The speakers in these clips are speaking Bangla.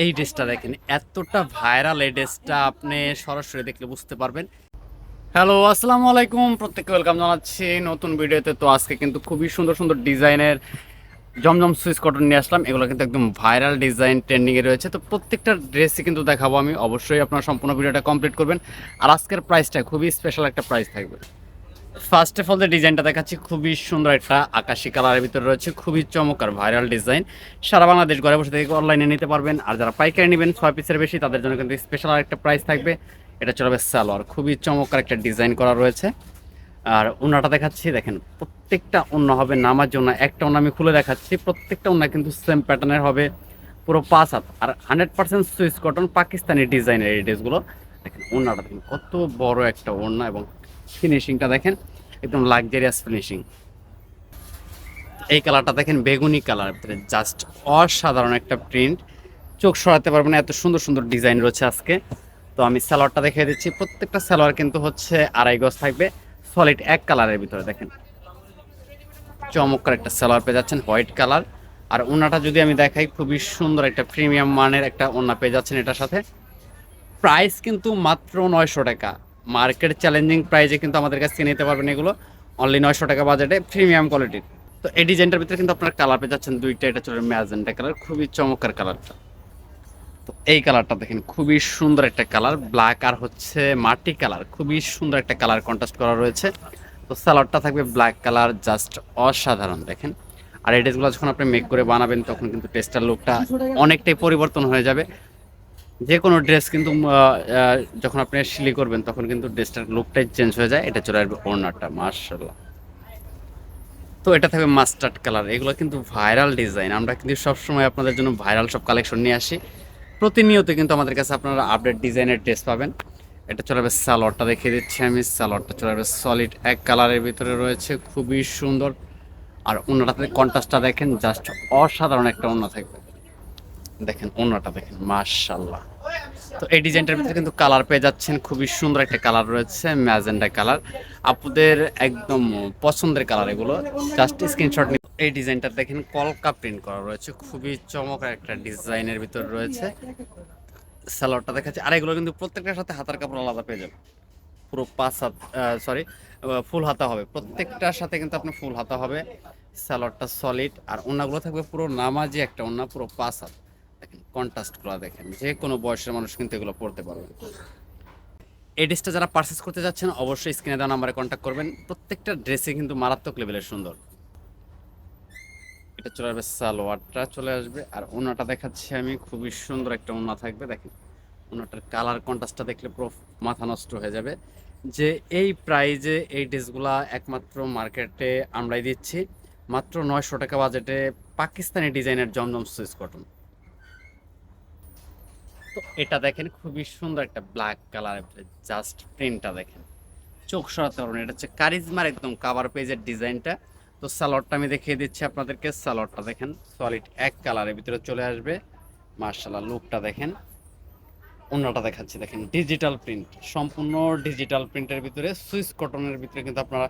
এই ড্রেসটা দেখেন, এতটা ভাইরাল এই ড্রেসটা আপনি সরাসরি দেখলে বুঝতে পারবেন। হ্যালো, আসসালামু আলাইকুম, প্রত্যেককে ওয়েলকাম জানাচ্ছি নতুন ভিডিওতে। তো আজকে কিন্তু খুবই সুন্দর সুন্দর ডিজাইনের জমজম সুইস কটন নিয়ে আসলাম। এগুলো কিন্তু একদম ভাইরাল ডিজাইন, ট্রেন্ডিংয়ে রয়েছে। তো প্রত্যেকটা ড্রেসই কিন্তু দেখাবো আমি, অবশ্যই আপনারা সম্পূর্ণ ভিডিওটা কমপ্লিট করবেন। আর আজকের প্রাইসটা খুবই স্পেশাল একটা প্রাইস থাকবে। ফার্স্ট অফ অল যে ডিজাইনটা দেখাচ্ছি, খুবই সুন্দর একটা আকাশি কালারের ভিতরে রয়েছে, খুবই চমৎকার ভাইরাল ডিজাইন। সারা বাংলাদেশ ঘরে বসে থেকে অনলাইনে নিতে পারবেন। আর যারা পাইকারি নেবেন 6 পিসের বেশি, তাদের জন্য কিন্তু স্পেশাল একটা প্রাইস থাকবে। এটা চলবে সালোয়ার, খুবই চমৎকার একটা ডিজাইন করা রয়েছে। আর ওনাটা দেখাচ্ছি, দেখেন প্রত্যেকটা ওন্না হবে নামার জন্য। একটা ওন্না আমি খুলে দেখাচ্ছি, প্রত্যেকটা ওন্না কিন্তু সেম প্যাটার্নের হবে, পুরো 5 হাত। আর 100% সুইস কটন পাকিস্তানি ডিজাইনের এই ড্রেসগুলো। দেখেন ওন্নাটা দেখেন কত বড় একটা ওন্না, এবং ফিনিশিংটা দেখেন একদম লাক্সারিয়াস ফিনিশিং। এই কালারটা দেখেন বেগুনি কালার, জাস্ট অসাধারণ একটা প্রিন্ট, চোখ সরাতে পারবেন না, এত সুন্দর সুন্দর ডিজাইন রয়েছে আজকে। তো আমি সালোয়ারটা দেখিয়ে দিচ্ছি। প্রত্যেকটা সালোয়ার কিন্তু হচ্ছে 2.5 গজ থাকবে, সলিড এক কালারের ভিতরে। দেখেন চমৎকার একটা সালোয়ার পেয়ে যাচ্ছেন, হোয়াইট কালার। আর ওনাটা যদি আমি দেখাই, খুবই সুন্দর একটা প্রিমিয়াম মানের একটা ওনা পেয়ে যাচ্ছেন এটার সাথে। প্রাইস কিন্তু মাত্র 900 টাকা। মার্কেট চ্যালেঞ্জিং প্রাইসে কিন্তু আমাদের কাছে নিতে পারবেন এগুলো, অনলি 900 টাকা বাজেটে, প্রিমিয়াম কোয়ালিটির। তো এই ডিজাইনটার ভিতরে কিন্তু আপনার কালার পেয়ে যাচ্ছেন দুইটা। এটা চলে ম্যাজেন্টা কালার, খুবই চমৎকার কালারটা। তো এই কালারটা দেখেন, খুবই সুন্দর একটা কালার, ব্ল্যাক আর হচ্ছে মাটি কালার, খুবই সুন্দর একটা কালার কন্ট্রাস্ট করা রয়েছে। তো সালোয়ারটা থাকবে ব্ল্যাক কালার, জাস্ট অসাধারণ দেখেন। আর এই ড্রেসগুলো যখন আপনি মেক করে বানাবেন, তখন কিন্তু ড্রেসটার লুকটা অনেকটাই পরিবর্তন হয়ে যাবে। যে কোনো ড্রেস কিন্তু যখন আপনি সিলি করবেন, তখন কিন্তু ড্রেসটার লুকটাই চেঞ্জ হয়ে যায়। এটা চলে আসবে ওড়নাটা, মাশাআল্লাহ। তো এটা থাকবে মাস্টার্ড কালার। এগুলো কিন্তু ভাইরাল ডিজাইন, আমরা কিন্তু সবসময় আপনাদের জন্য ভাইরাল সব কালেকশন নিয়ে আসি। প্রতিনিয়ত কিন্তু আমাদের কাছে আপনারা আপডেট ডিজাইনের ড্রেস পাবেন। এটা চলে আসবে সালোয়ারটা দেখিয়ে দিচ্ছি আমি। সালোয়ারটা চলে আসবে সলিড এক কালারের ভিতরে রয়েছে, খুবই সুন্দর। আর ওড়নাটাতে কন্ট্রাস্টটা দেখেন, জাস্ট অসাধারণ একটা ওড়না থাকবে। দেখেন ওড়নাটা দেখেন, মাশাআল্লাহ। তো এই ডিজাইনটার ভিতরে কিন্তু কালার পেয়ে যাচ্ছেন, খুবই সুন্দর একটা কালার রয়েছে, ম্যাজেন্ডা কালার। আপুদের একদম পছন্দের কালার এগুলো, জাস্ট স্ক্রিনশট নিন। এই ডিজাইনটা দেখেন কলকা প্রিন্ট করা রয়েছে, খুবই চমৎকার একটা ডিজাইনের ভিতর রয়েছে। সালোয়ারটা দেখাচ্ছে। আর এগুলো কিন্তু প্রত্যেকটার সাথে হাতার কাপড় আলাদা পেয়ে যাবেন, পুরো 5 হাত, সরি, ফুল হাতা হবে প্রত্যেকটার সাথে, কিন্তু আপনার ফুল হাতা হবে। সালোয়ারটা সলিড, আর ওন্নাগুলো থাকবে পুরো নামাজি একটা ওন্না, পুরো 5 হাত। দেখেন কন্ট্রাস্টগুলো দেখেন, যে কোনো বয়সের মানুষ কিন্তু এগুলো পড়তে পারবে। এই ড্রেসটা যারা পারচেস করতে যাচ্ছেন, অবশ্যই স্ক্রিনে দেওয়া নাম্বারে কন্ট্যাক্ট করবেন। প্রত্যেকটা ড্রেসে কিন্তু মারাত্মক লেভেলের সুন্দর। এটা চলে আসবে, সালোয়ারটা চলে আসবে। আর ওন্নাটা দেখাচ্ছি আমি, খুবই সুন্দর একটা ওন্না থাকবে। দেখেন ওন্নাটার কালার কন্ট্রাস্টটা দেখলে পুরো মাথা নষ্ট হয়ে যাবে, যে এই প্রাইজে এই ড্রেসগুলা একমাত্র মার্কেটে আমরাই দিচ্ছি, মাত্র 900 টাকা বাজেটে, পাকিস্তানি ডিজাইনের জমজম সুইস কটন। তো এটা দেখেন, খুবই সুন্দর একটা ব্ল্যাক কালারের, জাস্ট প্রিন্টটা দেখেন, চোখ সরাতে পারবেন। এটা হচ্ছে কারিজমার একদম কাভার পেজের ডিজাইনটা। তো সালোয়ারটা আমি দেখিয়ে দিচ্ছি আপনাদেরকে। সালোয়ারটা দেখেন সলিড এক কালারের ভিতরে চলে আসবে, মার্শাল্লাহ। লুকটা দেখেন, অন্যটা দেখাচ্ছি দেখেন, ডিজিটাল প্রিন্ট, সম্পূর্ণ ডিজিটাল প্রিন্টের ভিতরে সুইস কটনের ভিতরে কিন্তু আপনারা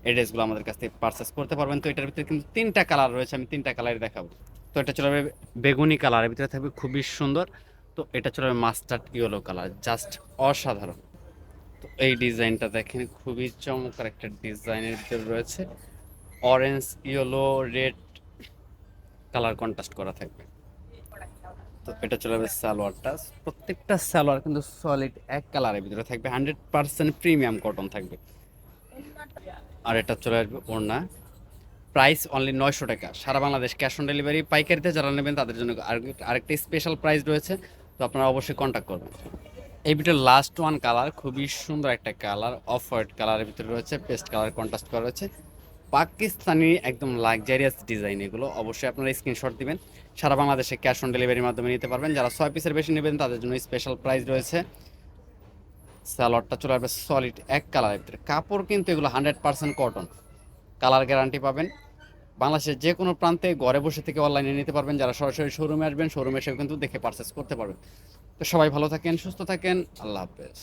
এই ড্রেসগুলো আমাদের কাছ থেকে পারচেস করতে পারবেন। তো এটার ভিতরে কিন্তু 3টা কালার রয়েছে, আমি 3টা কালারই দেখাবো। তো এটা চলে যাবে বেগুনি কালারের ভিতরে, থাকবে খুবই সুন্দর। তো এটা চলে যাবে মাস্টার্ড ইয়েলো কালার, জাস্ট অসাধারণ। তো এই ডিজাইনটা দেখেন, খুবই চমৎকার একটা ডিজাইনের ভিতরে রয়েছে, orange, yellow, red colour contrast করা থাকবে। তো এটা চলে যাবে সালোয়ারটা। প্রত্যেকটা সালোয়ার কিন্তু সলিড এক কালারের ভিতরে থাকবে, 100% প্রিমিয়াম কটন থাকবে। আর এটা চলে আসবে ওড়না। প্রাইস অনলি 900 টাকা, সারা বাংলাদেশ ক্যাশ অন ডেলিভারি। পাইকারিতে যারা নেবেন তাদের জন্য আরেকটা স্পেশাল প্রাইস রয়েছে। তো আপনারা অবশ্যই কন্ট্যাক্ট করবেন। এই ভিতরে লাস্ট ওয়ান কালার, খুবই সুন্দর একটা কালার, অফ হোয়াইট কালারের ভিতরে রয়েছে, পেস্ট কালার কন্ট্রাস্ট করা রয়েছে, পাকিস্তানি একদম লাক্সারিয়াস ডিজাইন। এগুলো অবশ্যই আপনারা স্ক্রিনশট দিবেন। সারা বাংলাদেশে ক্যাশ অন ডেলিভারির মাধ্যমে নিতে পারবেন। যারা 6 পিসের বেশি নেবেন, তাদের জন্য স্পেশাল প্রাইস রয়েছে। সালোয়ারটা চলে আসবে সলিড এক কালারের ভিতরে, কাপড় কিন্তু এগুলো 100% কটন, কালার গ্যারান্টি পাবেন। বাংলাদেশের যে কোনো প্রান্তে ঘরে বসে থেকে অনলাইনে নিতে পারবেন। যারা সরাসরি শোরুমে আসবেন, শোরুমে এসেও কিন্তু দেখে পারচেস করতে পারবেন। তো সবাই ভালো থাকেন, সুস্থ থাকেন, আল্লাহ হাফেজ।